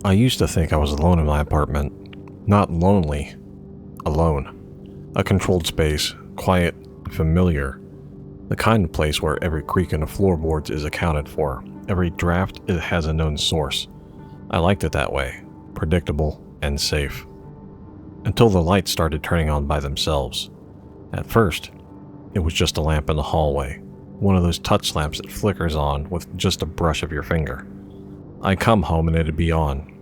I used to think I was alone in my apartment. Not lonely. Alone. A controlled space, quiet, familiar. The kind of place where every creak in the floorboards is accounted for. Every draft it has a known source. I liked it that way. Predictable and safe. Until the lights started turning on by themselves. At first, it was just a lamp in the hallway. One of those touch lamps that flickers on with just a brush of your finger. I'd come home and it'd be on.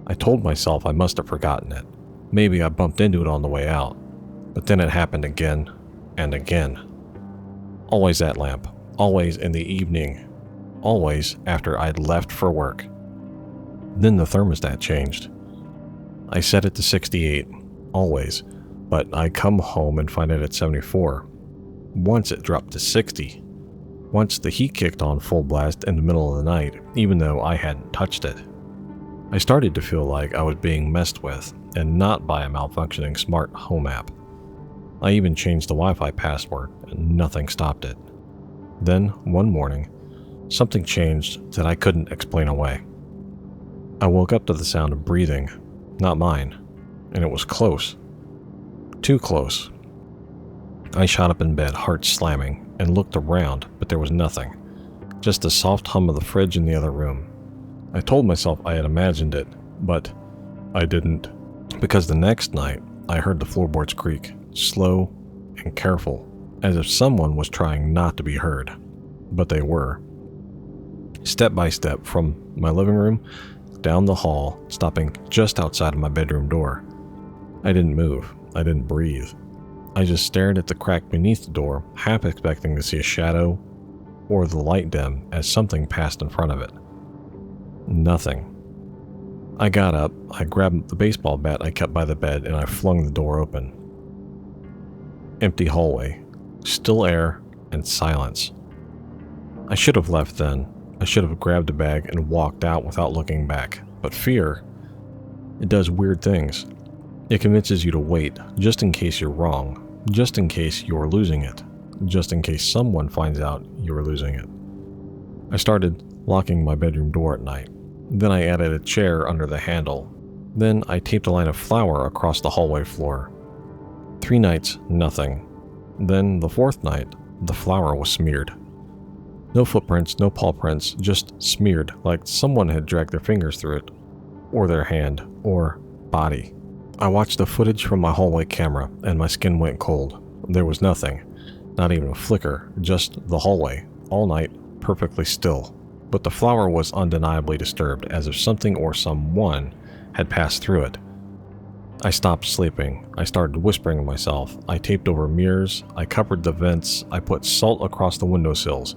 I told myself I must have forgotten it. Maybe I bumped into it on the way out. But then it happened again and again. Always that lamp. Always in the evening. Always after I'd left for work. Then the thermostat changed. I set it to 68. Always. But I come home and find it at 74. Once it dropped to 60. Once the heat kicked on full blast in the middle of the night, even though I hadn't touched it. I started to feel like I was being messed with, and not by a malfunctioning smart home app. I even changed the Wi-Fi password, and nothing stopped it. Then, one morning, something changed that I couldn't explain away. I woke up to the sound of breathing, not mine, and it was close. Too close. I shot up in bed, heart slamming, and looked around, but there was nothing. Just the soft hum of the fridge in the other room. I told myself I had imagined it, but I didn't. Because the next night, I heard the floorboards creak, slow and careful, as if someone was trying not to be heard. But they were. Step by step from my living room, down the hall, stopping just outside of my bedroom door. I didn't move. I didn't breathe. I just stared at the crack beneath the door, half expecting to see a shadow or the light dim as something passed in front of it. Nothing. I got up, I grabbed the baseball bat I kept by the bed, and I flung the door open. Empty hallway, still air, and silence. I should have left then. I should have grabbed a bag and walked out without looking back. But fear, it does weird things. It convinces you to wait, just in case you're wrong. Just in case you're losing it. Just in case someone finds out you're losing it. I started locking my bedroom door at night. Then I added a chair under the handle. Then I taped a line of flour across the hallway floor. 3 nights, nothing. Then the 4th night, the flour was smeared. No footprints, no paw prints, just smeared like someone had dragged their fingers through it. Or their hand, or body. I watched the footage from my hallway camera, and my skin went cold. There was nothing, not even a flicker, just the hallway, all night, perfectly still. But the flour was undeniably disturbed, as if something or someone had passed through it. I stopped sleeping. I started whispering to myself. I taped over mirrors. I covered the vents. I put salt across the windowsills.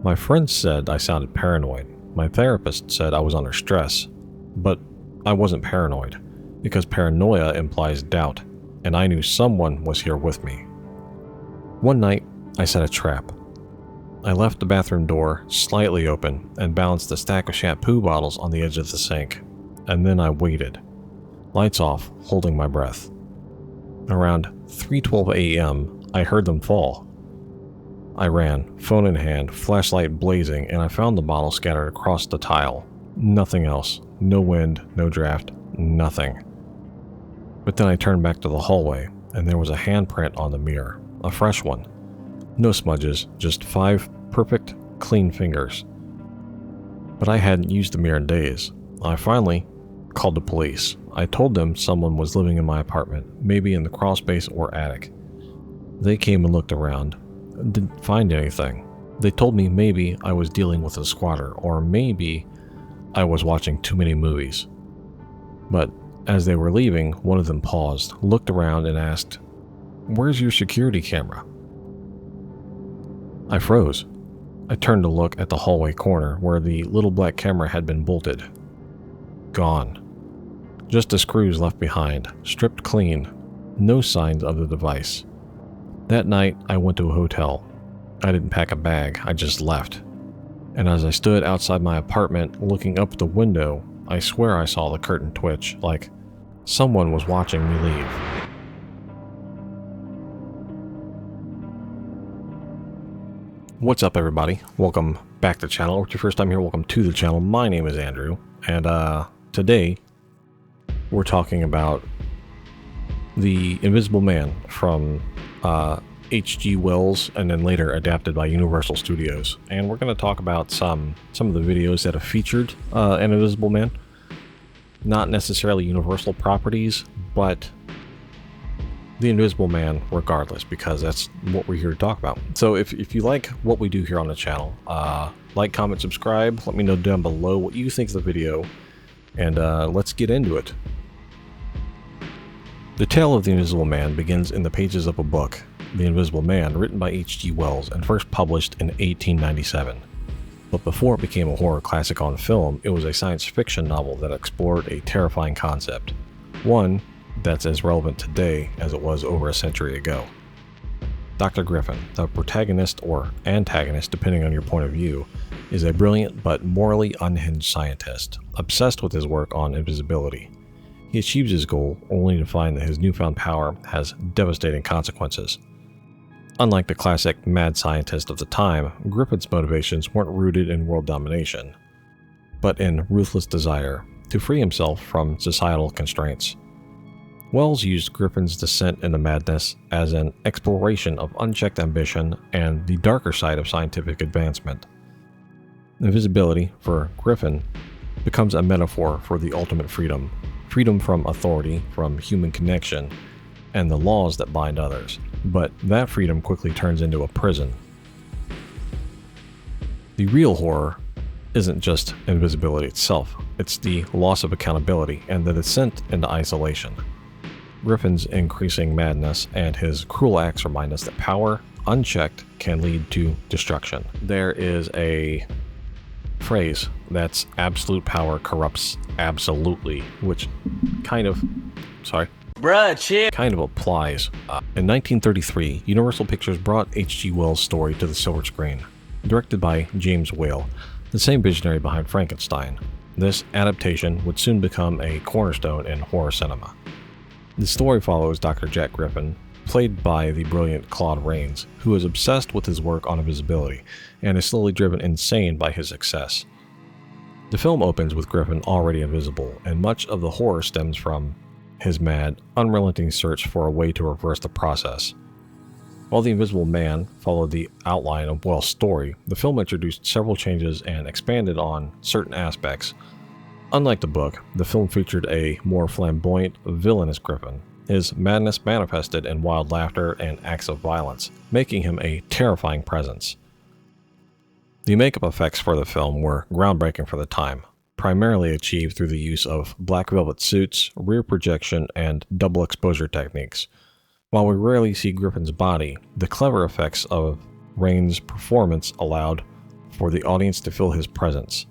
My friends said I sounded paranoid. My therapist said I was under stress. But I wasn't paranoid. Because paranoia implies doubt, and I knew someone was here with me. One night, I set a trap. I left the bathroom door slightly open and balanced a stack of shampoo bottles on the edge of the sink. And then I waited. Lights off, holding my breath. Around 3:12 a.m., I heard them fall. I ran, phone in hand, flashlight blazing, and I found the bottle scattered across the tile. Nothing else. No wind, no draft, nothing. But then I turned back to the hallway, and there was a handprint on the mirror, a fresh one. No smudges, just 5 perfect, clean fingers. But I hadn't used the mirror in days. I finally called the police. I told them someone was living in my apartment, maybe in the crawl space or attic. They came and looked around, didn't find anything. They told me maybe I was dealing with a squatter, or maybe I was watching too many movies. But as they were leaving, one of them paused, looked around, and asked, "Where's your security camera?" I froze. I turned to look at the hallway corner where the little black camera had been bolted. Gone. Just the screws left behind, stripped clean. No signs of the device. That night, I went to a hotel. I didn't pack a bag, I just left. And as I stood outside my apartment looking up the window, I swear I saw the curtain twitch, like someone was watching me leave. What's up, everybody? Welcome back to the channel. Or if it's your first time here, welcome to the channel. My name is Andrew. and today we're talking about The Invisible Man from H.G. Wells, and then later adapted by Universal Studios. And we're going to talk about some of the videos that have featured an Invisible Man. Not necessarily Universal properties, but The Invisible Man regardless, because that's what we're here to talk about. So if you like what we do here on the channel, like, comment, subscribe. Let me know down below what you think of the video, and let's get into it. The tale of The Invisible Man begins in the pages of a book, The Invisible Man, written by H.G. Wells and first published in 1897. But before it became a horror classic on film, it was a science fiction novel that explored a terrifying concept. One that's as relevant today as it was over a century ago. Dr. Griffin, the protagonist or antagonist depending on your point of view, is a brilliant but morally unhinged scientist, obsessed with his work on invisibility. He achieves his goal only to find that his newfound power has devastating consequences. Unlike the classic mad scientist of the time, Griffin's motivations weren't rooted in world domination, but in ruthless desire to free himself from societal constraints. Wells used Griffin's descent into madness as an exploration of unchecked ambition and the darker side of scientific advancement. Invisibility, for Griffin, becomes a metaphor for the ultimate freedom. Freedom from authority, from human connection, and the laws that bind others. But that freedom quickly turns into a prison. The real horror isn't just invisibility itself, it's the loss of accountability and the descent into isolation. Griffin's increasing madness and his cruel acts remind us that power, unchecked, can lead to destruction. There is a phrase that's absolute power corrupts absolutely, which kind of applies. In 1933, Universal Pictures brought H.G. Wells' story to the silver screen, directed by James Whale, the same visionary behind Frankenstein. This adaptation would soon become a cornerstone in horror cinema. The story follows Dr. Jack Griffin, played by the brilliant Claude Rains, who is obsessed with his work on invisibility and is slowly driven insane by his success. The film opens with Griffin already invisible, and much of the horror stems from his mad, unrelenting search for a way to reverse the process. While The Invisible Man followed the outline of Wells' story, the film introduced several changes and expanded on certain aspects. Unlike the book, the film featured a more flamboyant, villainous Griffin. His madness manifested in wild laughter and acts of violence, making him a terrifying presence. The makeup effects for the film were groundbreaking for the time, primarily achieved through the use of black velvet suits, rear projection, and double exposure techniques. While we rarely see Griffin's body, the clever effects of Rains' performance allowed for the audience to feel his presence.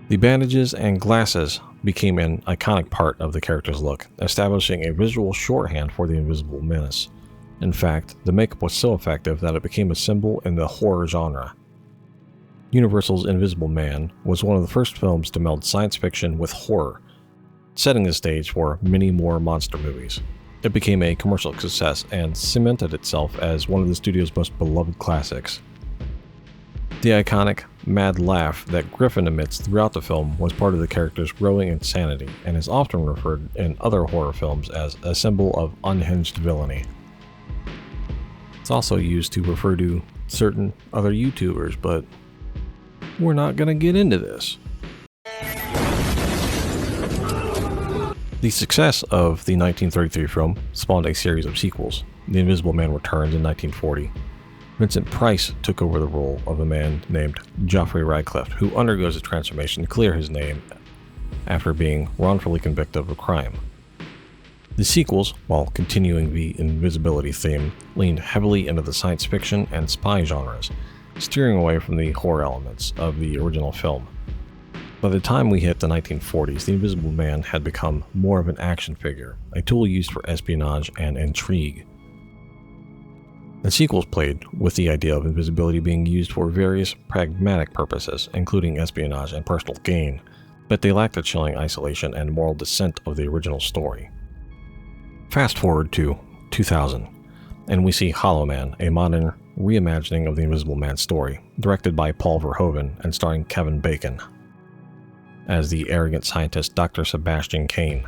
The bandages and glasses became an iconic part of the character's look, establishing a visual shorthand for the invisible menace. In fact, the makeup was so effective that it became a symbol in the horror genre. Universal's Invisible Man was one of the first films to meld science fiction with horror, setting the stage for many more monster movies. It became a commercial success and cemented itself as one of the studio's most beloved classics. The iconic, mad laugh that Griffin emits throughout the film was part of the character's growing insanity and is often referred in other horror films as a symbol of unhinged villainy. It's also used to refer to certain other YouTubers, but we're not going to get into this. The success of the 1933 film spawned a series of sequels. The Invisible Man returns in 1940. Vincent Price took over the role of a man named Geoffrey Radcliffe, who undergoes a transformation to clear his name after being wrongfully convicted of a crime. The sequels, while continuing the invisibility theme, leaned heavily into the science fiction and spy genres, steering away from the horror elements of the original film. By the time we hit the 1940s, the Invisible Man had become more of an action figure, a tool used for espionage and intrigue. The sequels played with the idea of invisibility being used for various pragmatic purposes, including espionage and personal gain, but they lacked the chilling isolation and moral descent of the original story. Fast forward to 2000, and we see Hollow Man, a modern reimagining of the Invisible Man story, directed by Paul Verhoeven and starring Kevin Bacon. as the arrogant scientist Dr. Sebastian Kane.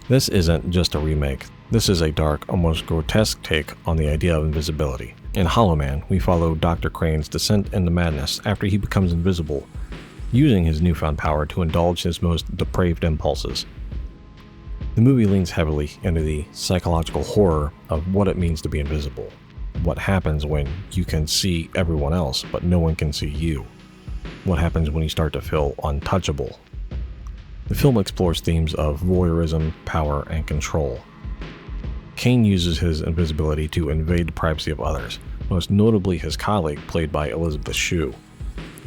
This isn't just a remake. This is a dark, almost grotesque take on the idea of invisibility. In Hollow Man, we follow Dr. Crane's descent into madness after he becomes invisible, using his newfound power to indulge his most depraved impulses. The movie leans heavily into the psychological horror of what it means to be invisible. What happens when you can see everyone else, but no one can see you? What happens when you start to feel untouchable? The film explores themes of voyeurism, power, and control. Kane uses his invisibility to invade the privacy of others, most notably his colleague played by Elizabeth Shue,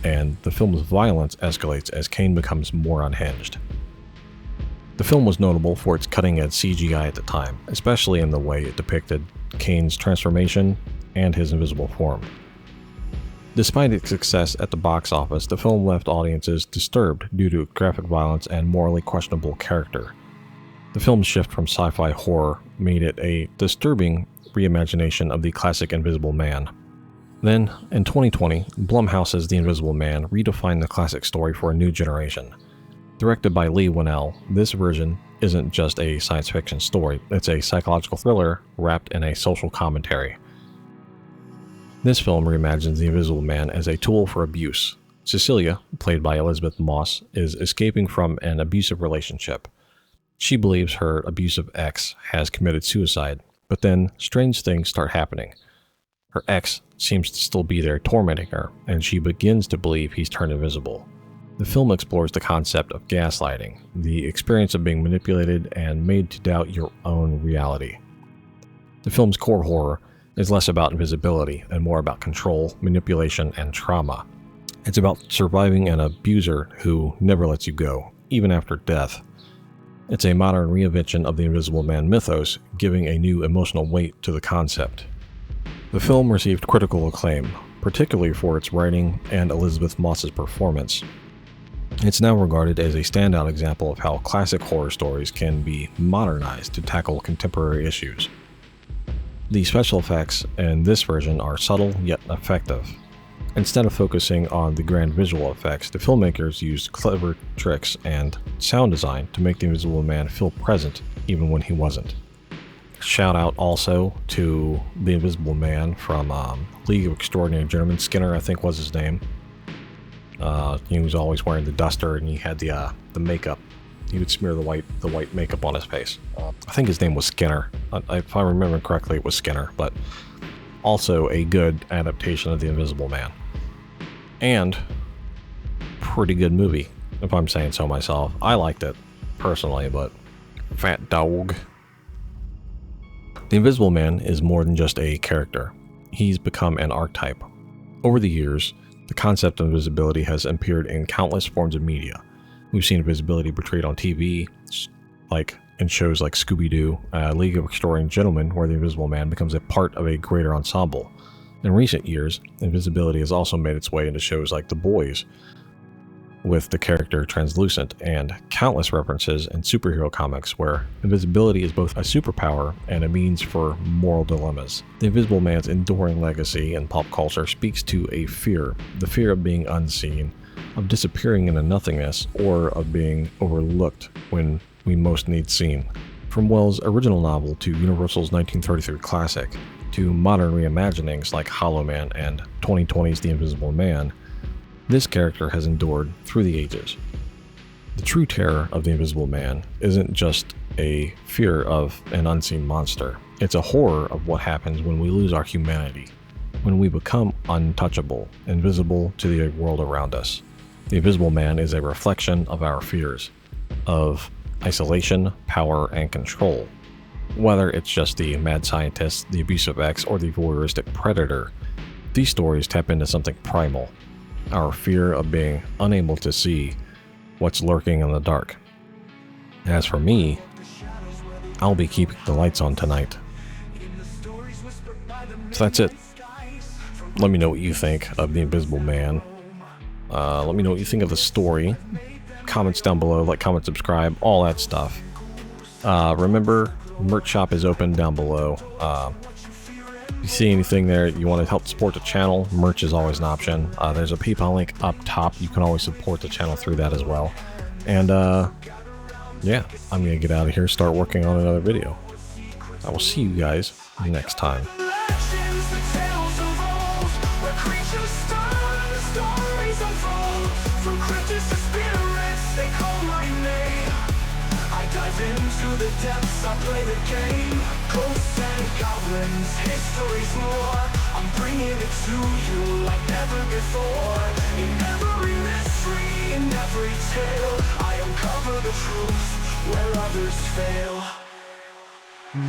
and the film's violence escalates as Kane becomes more unhinged. The film was notable for its cutting-edge CGI at the time, especially in the way it depicted Kane's transformation and his invisible form. Despite its success at the box office, the film left audiences disturbed due to graphic violence and morally questionable character. The film's shift from sci-fi horror made it a disturbing reimagination of the classic Invisible Man. Then, in 2020, Blumhouse's The Invisible Man redefined the classic story for a new generation. Directed by Leigh Whannell, this version isn't just a science fiction story, it's a psychological thriller wrapped in a social commentary. This film reimagines the Invisible Man as a tool for abuse. Cecilia, played by Elizabeth Moss, is escaping from an abusive relationship. She believes her abusive ex has committed suicide, but then strange things start happening. Her ex seems to still be there tormenting her, and she begins to believe he's turned invisible. The film explores the concept of gaslighting, the experience of being manipulated and made to doubt your own reality. The film's core horror is less about invisibility and more about control, manipulation, and trauma. It's about surviving an abuser who never lets you go, even after death. It's a modern reinvention of the Invisible Man mythos, giving a new emotional weight to the concept. The film received critical acclaim, particularly for its writing and Elizabeth Moss's performance. It's now regarded as a standout example of how classic horror stories can be modernized to tackle contemporary issues. The special effects in this version are subtle yet effective. Instead of focusing on the grand visual effects, the filmmakers used clever tricks and sound design to make the Invisible Man feel present even when he wasn't. Shout out also to the Invisible Man from League of Extraordinary Gentlemen. Skinner, I think, was his name. He was always wearing the duster, and he had the makeup. He would smear the white makeup on his face. I think his name was Skinner. If I remember correctly, it was Skinner, but also a good adaptation of The Invisible Man. And pretty good movie, if I'm saying so myself. I liked it, personally, but fat dog. The Invisible Man is more than just a character. He's become an archetype. Over the years, the concept of invisibility has appeared in countless forms of media. We've seen invisibility portrayed on TV, like in shows like Scooby-Doo, League of Extraordinary Gentlemen, where the Invisible Man becomes a part of a greater ensemble. In recent years, invisibility has also made its way into shows like The Boys, with the character Translucent, and countless references in superhero comics where invisibility is both a superpower and a means for moral dilemmas. The Invisible Man's enduring legacy in pop culture speaks to a fear, the fear of being unseen, of disappearing into nothingness, or of being overlooked when we most need seen. From Wells' original novel to Universal's 1933 classic, to modern reimaginings like Hollow Man and 2020's The Invisible Man, this character has endured through the ages. The true terror of the Invisible Man isn't just a fear of an unseen monster. It's a horror of what happens when we lose our humanity, when we become untouchable, invisible to the world around us. The Invisible Man is a reflection of our fears, of isolation, power, and control. Whether it's just the mad scientist, the abusive ex, or the voyeuristic predator, these stories tap into something primal. Our fear of being unable to see what's lurking in the dark. As for me, I'll be keeping the lights on tonight. So that's it. Let me know what you think of The Invisible Man. Let me know what you think of the story. Comments down below, like, comment, subscribe, all that stuff. Remember, merch shop is open down below. If you see anything there, you want to help support the channel, merch is always an option. There's a PayPal link up top. You can always support the channel through that as well. And yeah, I'm going to get out of here, start working on another video. I will see you guys next time. Into the depths, I play the game. Ghosts and goblins, history's more. I'm bringing it to you like never before. In every mystery, in every tale, I uncover the truth where others fail.